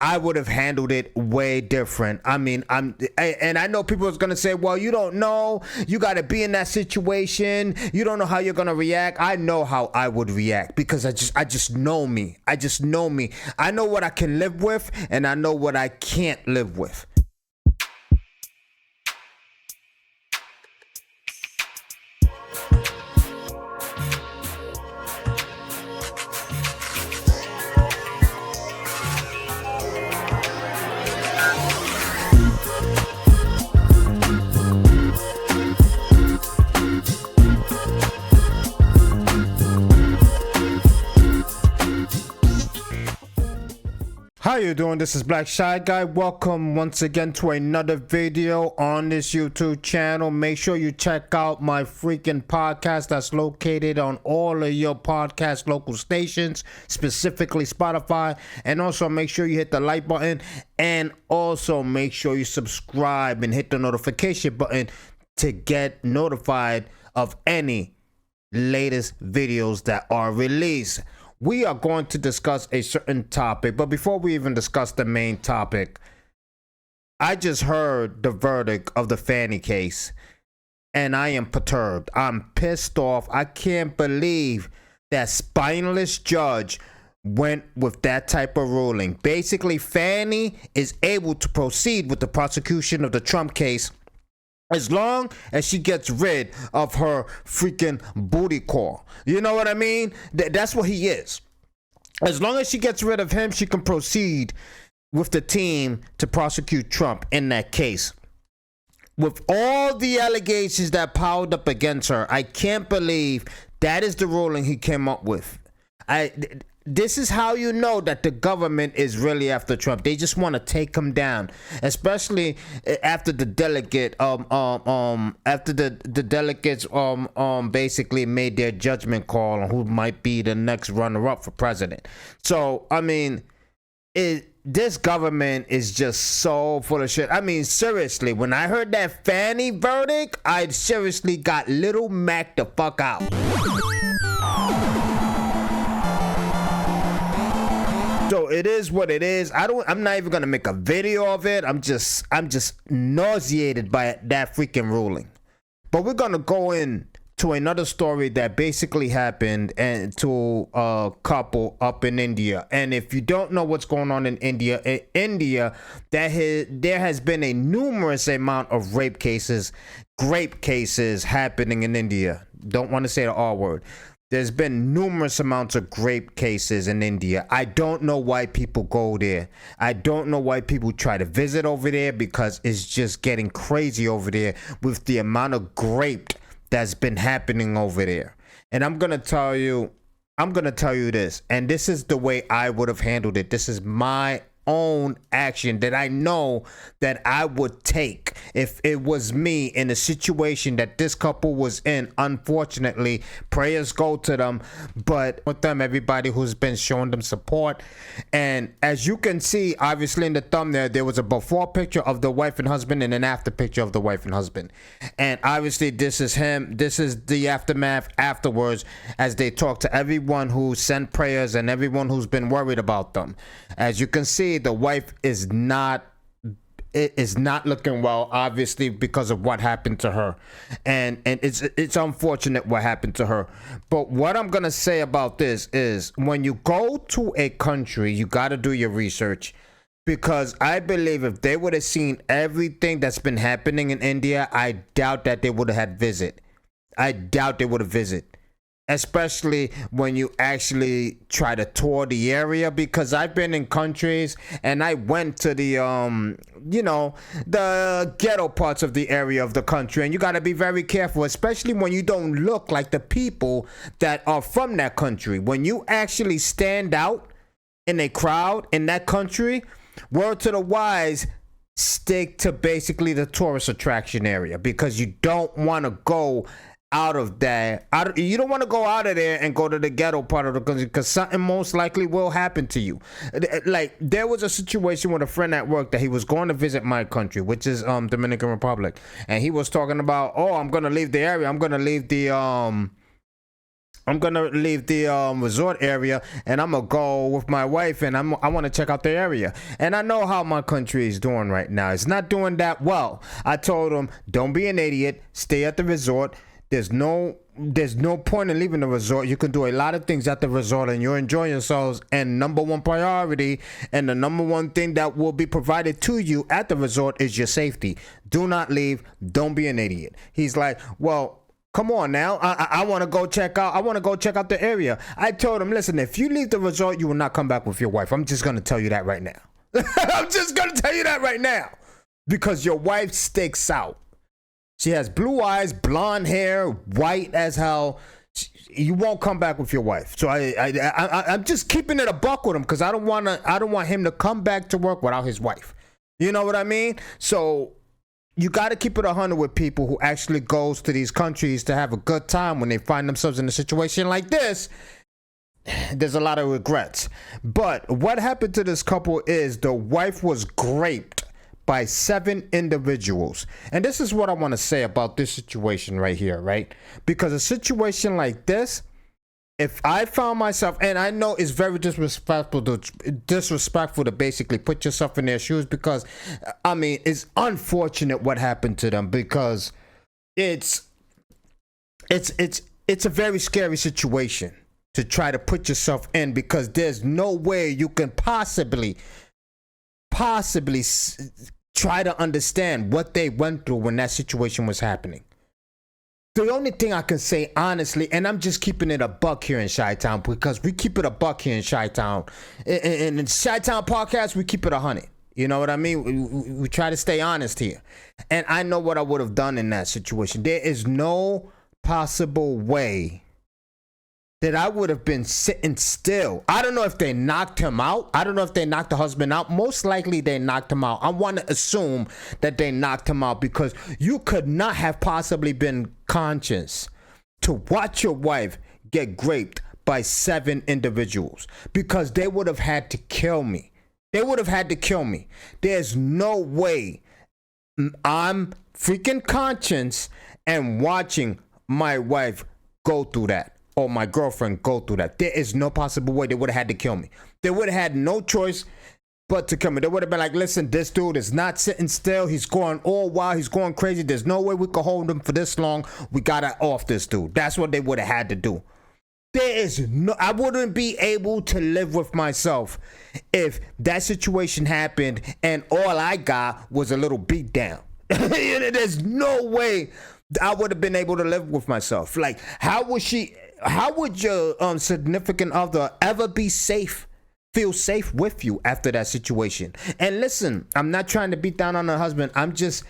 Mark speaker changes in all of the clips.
Speaker 1: I would have handled it way different. I mean, and I know people is gonna say, well, you don't know. You gotta be in that situation. You don't know how you're gonna react. I know how I would react because I just know me. I just know me. I know what I can live with and I know what I can't live with. How you doing? This is Black Shy Guy. Welcome once again to another video on this YouTube channel. Make sure you check out my freaking podcast that's located on all of your podcast local stations, specifically Spotify. And also make sure you hit the like button and also make sure you subscribe and hit the notification button to get notified of any latest videos that are released. We are going to discuss a certain topic, but before we even discuss the main topic, I just heard the verdict of the Fani case, and I am perturbed. I'm pissed off. I can't believe that spineless judge went with that type of ruling. Basically, Fani is able to proceed with the prosecution of the Trump case as long as she gets rid of her freaking booty call. You know what I mean? That's what he is. As long as she gets rid of him, she can proceed with the team to prosecute Trump in that case. With all the allegations that piled up against her, I can't believe that is the ruling he came up with. This is how you know that the government is really after Trump. They just want to take him down, especially after the delegate after the delegates basically made their judgment call on who might be the next runner-up for president. So I mean, this government is just so full of shit. I mean, seriously, when I heard that Fani verdict, I seriously got Little Mac the fuck out. So it is what it is. I'm not even gonna make a video of it. I'm just nauseated by that freaking ruling. But we're gonna go in to another story that basically happened and to a couple up in India. And if you don't know what's going on in India, there has been a numerous amount of rape cases happening in India. Don't want to say the R word. There's been numerous amounts of rape cases in India. I don't know why people go there. I don't know why people try to visit over there because it's just getting crazy over there with the amount of rape that's been happening over there. And I'm going to tell you this, and this is the way I would have handled it. This is my own action that I know that I would take if it was me in the situation that this couple was in. Unfortunately, prayers go to them, but with them, everybody who's been showing them support. And as you can see, obviously in the thumbnail, there was a before picture of the wife and husband and an after picture of the wife and husband. And obviously this is him. This is the aftermath afterwards as they talk to everyone who sent prayers and everyone who's been worried about them. As you can see, the wife is not looking well, obviously, because of what happened to her, and it's unfortunate what happened to her. But what I'm gonna say about this is, when you go to a country, you got to do your research, because I believe if they would have seen everything that's been happening in India, I doubt that they would have had visit. I doubt they would have visit. Especially when you actually try to tour the area, because I've been in countries and I went to the the ghetto parts of the area of the country, and you got to be very careful, especially when you don't look like the people that are from that country. When you actually stand out in a crowd in that country, word to the wise, stick to basically the tourist attraction area, because you don't want to go out of that. You don't want to go out of there and go to the ghetto part of the country, because something most likely will happen to you. Like, there was a situation with a friend at work that he was going to visit my country, which is Dominican Republic, and he was talking about, oh, I'm gonna leave the area, I'm gonna leave the I'm gonna leave the resort area and I'm gonna go with my wife and I want to check out the area. And I know how my country is doing right now. It's not doing that well. I told them, don't be an idiot. Stay at the resort. There's no point in leaving the resort. You can do a lot of things at the resort and you're enjoying yourselves. And number one priority and the number one thing that will be provided to you at the resort is your safety. Do not leave. Don't be an idiot. He's like, well, come on now. I want to go check out. I want to go check out the area. I told him, listen, if you leave the resort, you will not come back with your wife. I'm just going to tell you that right now. I'm just going to tell you that right now. Because your wife sticks out. She has blue eyes, blonde hair, white as hell. You won't come back with your wife. So I'm just keeping it a buck with him because I don't want him to come back to work without his wife. You know what I mean? So you got to keep it 100 with people who actually goes to these countries to have a good time when they find themselves in a situation like this. There's a lot of regrets. But what happened to this couple is the wife was raped by 7 individuals. And this is what I want to say about this situation right here, right? Because a situation like this, if I found myself, and I know it's very disrespectful to basically put yourself in their shoes, because I mean, it's unfortunate what happened to them, because it's a very scary situation to try to put yourself in, because there's no way you can possibly try to understand what they went through when that situation was happening. The only thing I can say honestly, and I'm just keeping it a buck here in Chi-Town, because we keep it a buck here in Chi-Town. In Chi-Town podcast, we keep it 100. You know what I mean? We try to stay honest here. And I know what I would have done in that situation. There is no possible way that I would have been sitting still. I don't know if they knocked him out. I don't know if they knocked the husband out. Most likely they knocked him out. I want to assume that they knocked him out, because you could not have possibly been conscious to watch your wife get raped by 7 individuals, because they would have had to kill me. They would have had to kill me. There's no way I'm freaking conscious and watching my wife go through that, or my girlfriend go through that. There is no possible way. They would have had to kill me. They would have had no choice but to kill me. They would have been like, listen, this dude is not sitting still. He's going all wild. He's going crazy. There's no way we could hold him for this long. We gotta off this dude. That's what they would have had to do. There is no, I wouldn't be able to live with myself if that situation happened and all I got was a little beat down. There's no way I would have been able to live with myself. Like, how would your significant other ever be safe, feel safe with you after that situation? And listen, I'm not trying to beat down on her husband. I'm just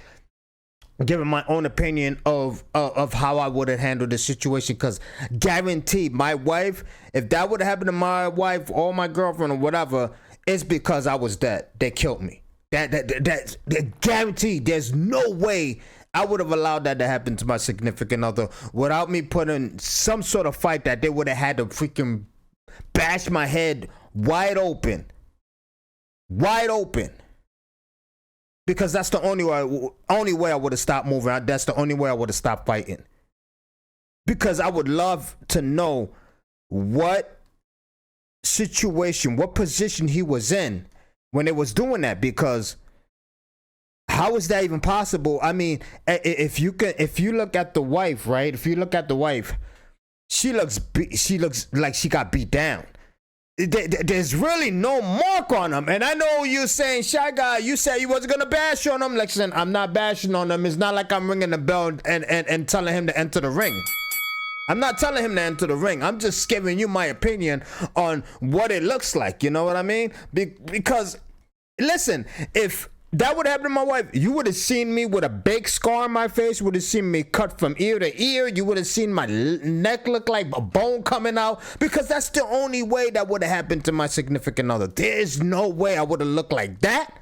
Speaker 1: giving my own opinion of how I would have handled the situation, because guaranteed my wife, if that would have happened to my wife or my girlfriend or whatever, it's because I was dead. They killed me. That guaranteed. There's no way I would have allowed that to happen to my significant other without me putting some sort of fight that they would have had to freaking bash my head wide open. Wide open. Because that's the only way I would have stopped moving. That's the only way I would have stopped fighting. Because I would love to know what situation, what position he was in when they was doing that, because how is that even possible? I mean, if you look at the wife, right? If you look at the wife, she looks like she got beat down. There's really no mark on him. And I know you're saying, Shy Guy, you said you wasn't gonna bash on him. Listen, I'm not bashing on him. It's not like I'm ringing the bell and telling him to enter the ring. I'm not telling him to enter the ring. I'm just giving you my opinion on what it looks like. You know what I mean? Because, listen, if that would happen to my wife, you would have seen me with a big scar on my face. You would have seen me cut from ear to ear. You would have seen my neck look like a bone coming out, because that's the only way that would have happened to my significant other. There's no way I would have looked like that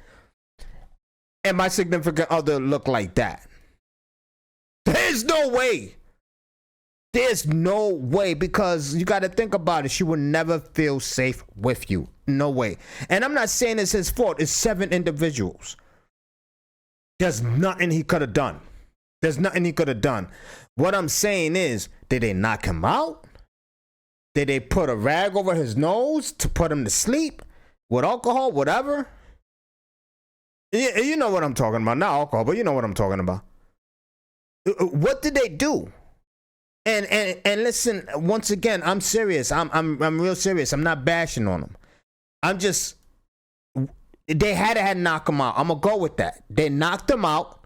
Speaker 1: and my significant other looked like that. There's no way. There's no way, because you got to think about it. She would never feel safe with you. No way. And I'm not saying it's his fault. It's 7 individuals. There's nothing he could have done. There's nothing he could have done. What I'm saying is, did they knock him out? Did they put a rag over his nose to put him to sleep with alcohol, whatever? You know what I'm talking about. Not alcohol, but you know what I'm talking about. What did they do? And listen, once again, I'm serious. I'm real serious. I'm not bashing on them. I'm just, they had to knock him out. I'm gonna go with that. They knocked him out,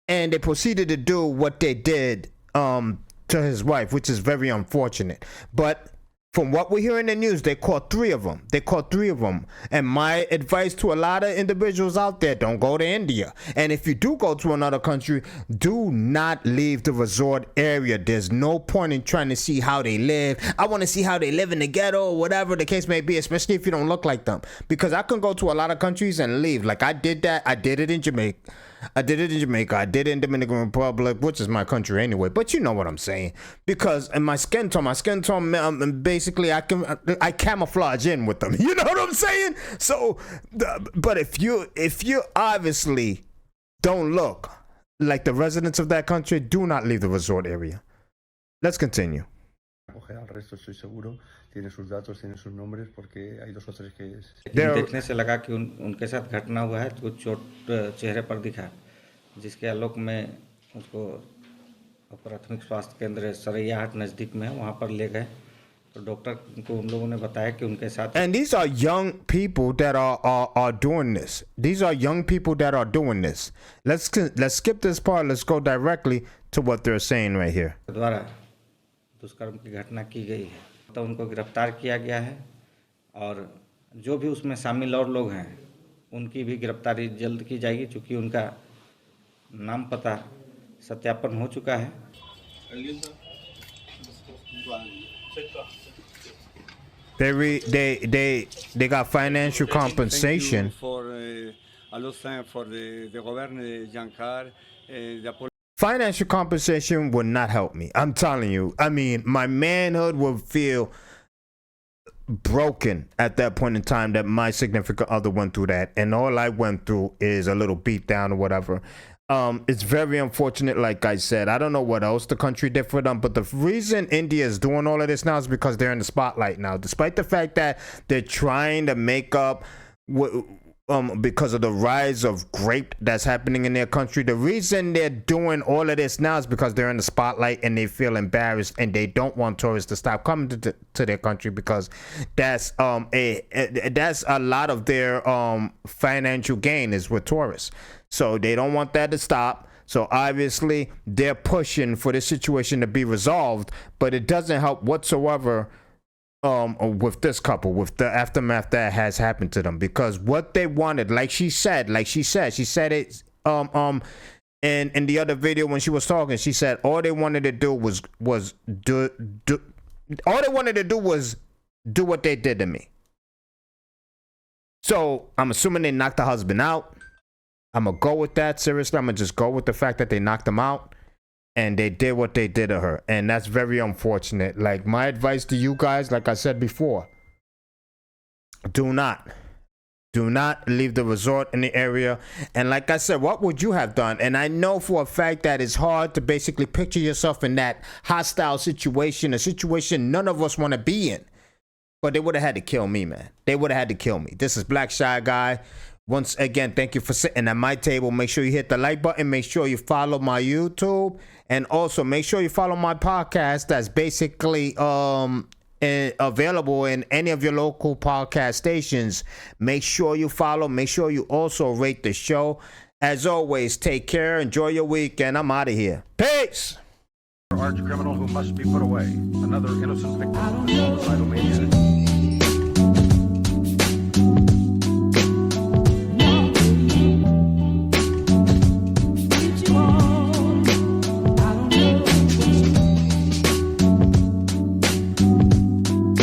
Speaker 1: and they proceeded to do what they did to his wife, which is very unfortunate. But from what we hear in the news, they caught 3 of them. They caught 3 of them. And my advice to a lot of individuals out there, don't go to India. And if you do go to another country, do not leave the resort area. There's no point in trying to see how they live. I want to see how they live in the ghetto or whatever the case may be, especially if you don't look like them. Because I can go to a lot of countries and leave. Like I did that. I did it in Jamaica. I did it in Dominican Republic, which is my country anyway. But you know what I'm saying. Because in my skin tone, basically I camouflage in with them. You know what I'm saying? So, but if you obviously don't look like the residents of that country, do not leave the resort area. Let's continue.
Speaker 2: Al resto estoy seguro, tiene sus datos, tiene sus nombres, porque hay 2 o 3 que
Speaker 3: देखने से लगा कि उनके साथ घटना हुआ है, कुछ चोट चेहरे पर दिखा, जिसके आलोक में उसको प्राथमिक स्वास्थ्य केंद्र सरैयाहाट नज़दीक में है, वहाँ पर ले गए, तो डॉक्टर को उन लोगों ने बताया कि उनके साथ.
Speaker 1: And these are young people that are doing this. These are young people that are doing this. Let's skip this part. Let's go directly to what they're saying right here.
Speaker 3: द्वारा दुष्कर्म की घटना की गई है, तो उनको गिरफ्तार किया गया है, और जो भी उसमें शामिल और लोग हैं उनकी भी गिरफ्तारी जल्द की जाएगी, क्योंकि उनका नाम पता सत्यापन हो चुका है.
Speaker 1: They got financial compensation.
Speaker 2: For a lot of thanks for the government, Giancar, the
Speaker 1: Financial compensation would not help me. I'm telling you. I mean, my manhood would feel broken at that point in time that my significant other went through that, and all I went through is a little beat down or whatever. It's very unfortunate, like I said. I don't know what else the country did for them, but the reason India is doing all of this now is because they're in the spotlight now, despite the fact that they're trying to make up because of the rise of grape that's happening in their country. The reason they're doing all of this now is because they're in the spotlight and they feel embarrassed, and they don't want tourists to stop coming to their country, because that's a lot of their financial gain is with tourists. So they don't want that to stop. So obviously they're pushing for this situation to be resolved, but it doesn't help whatsoever with this couple, with the aftermath that has happened to them, because what they wanted, she said it in the other video when she was talking, she said all they wanted to do was do what they did to me. So I'm assuming they knocked the husband out. I'm gonna go with that. Seriously, I'm gonna just go with the fact that they knocked him out. And they did what they did to her. And that's very unfortunate. Like, my advice to you guys, like I said before, do not leave the resort in the area. And like I said, what would you have done? And I know for a fact that it's hard to basically picture yourself in that hostile situation, a situation none of us want to be in. But they would have had to kill me, man. They would have had to kill me. This is Black Shy Guy. Once again, thank you for sitting at my table. Make sure you hit the like button. Make sure you follow my YouTube. And also make sure you follow my podcast that's basically available in any of your local podcast stations. Make sure you follow. Make sure you also rate the show. As always, take care. Enjoy your weekend. I'm out of here. Peace.
Speaker 4: Arch criminal who must be put away. Another innocent victim of suicidal maniac.